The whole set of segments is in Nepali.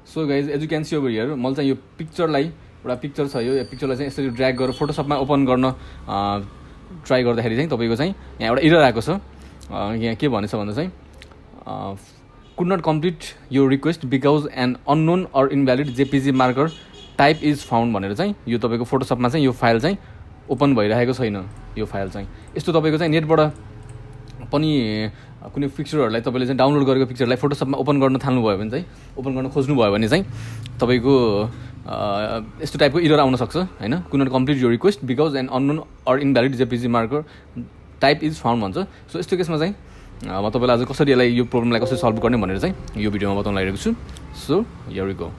So guys as you can see over here मैले चाहिँ यो पिक्चरलाई एउटा पिक्चर छ यो पिक्चरलाई चाहिँ यसरी ड्र्याग गरेर फोटोसपमा ओपन गर्न ट्राई गर्दाखेरि चाहिँ तपाईँको चाहिँ यहाँ एउटा एरर आएको छ। यहाँ के भनेछ भन्दा चाहिँ कुड नट कम्प्लिट यो request because an unknown or invalid JPEG marker type is found भनेर चाहिँ यो तपाईँको फोटोसपमा चाहिँ यो फाइल चाहिँ ओपन भइरहेको छैन। यो फाइल चाहिँ यस्तो तपाईँको चाहिँ नेटबाट पनि कुनै पिक्चरहरूलाई तपाईँले चाहिँ डाउनलोड गरेको पिक्चरलाई फोटोसपमा ओपन गर्न थाल्नुभयो भने चाहिँ ओपन गर्न खोज्नुभयो भने चाहिँ तपाईँको यस्तो टाइपको एरर आउन सक्छ हैन। कुड नट कम्प्लिट यो request because an unknown or invalid JPEG marker type is found भन्छ। सो यस्तो केसमा चाहिँ म तपाईँलाई आज कसरी यसलाई यो प्रब्लमलाई कसरी सल्भ गर्ने भनेर चाहिँ यो भिडियोमा बताउन लागिरहेको छु। So here we go.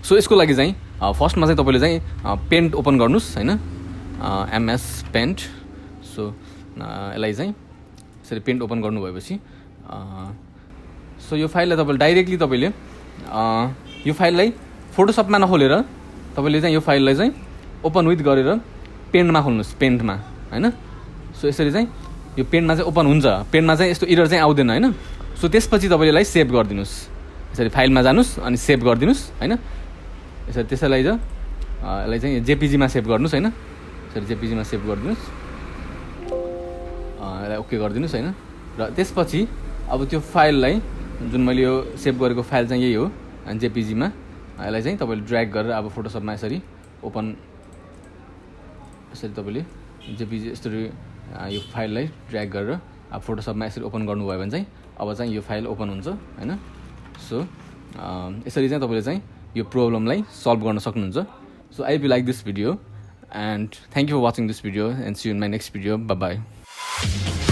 So यसको लागि चाहिँ फर्स्टमा चाहिँ तपाईँले चाहिँ पेन्ट ओपन गर्नुहोस् हैन, एमएस पेन्ट। सो यसलाई चाहिँ यसरी पेन्ट ओपन गर्नुभएपछि सो यो फाइललाई तपाईँले डाइरेक्टली तपाईँले यो फाइललाई फोटोसपमा नखोलेर तपाईँले चाहिँ यो फाइललाई चाहिँ ओपन विथ गरेर पेन्टमा खोल्नुहोस्, पेन्टमा हैन। सो यसरी चाहिँ यो पेन्टमा चाहिँ ओपन हुन्छ, पेन्टमा चाहिँ यस्तो एरर चाहिँ आउँदैन हैन। सो त्यसपछि तपाईँले यसलाई सेभ गरिदिनुहोस्, यसरी फाइलमा जानुहोस् अनि सेभ गरिदिनुहोस् हैन। यसरी त्यसैलाई चाहिँ यसलाई चाहिँ जेपिजीमा सेभ गर्नुहोस् हैन, यसरी जेपिजीमा सेभ गरिदिनुहोस्, यसलाई ओके गरिदिनुहोस् हैन। र त्यसपछि अब त्यो फाइललाई जुन मैले यो सेभ गरेको फाइल चाहिँ यही हो अनि जेपिजीमा यसलाई चाहिँ तपाईँले ड्र्याग गरेर अब फोटोसपमा यसरी ओपन यसरी तपाईँले जेपिजी यसरी यो फाइललाई ड्र्याग गरेर अब फोटोसपमा यसरी ओपन गर्नुभयो भने चाहिँ अब चाहिँ यो फाइल ओपन हुन्छ हैन। सो यसरी चाहिँ तपाईँले चाहिँ यो प्रब्लमलाई सल्भ गर्न सक्नुहुन्छ। So I will like this video and thank you for watching this video and see you in my next video. Bye by.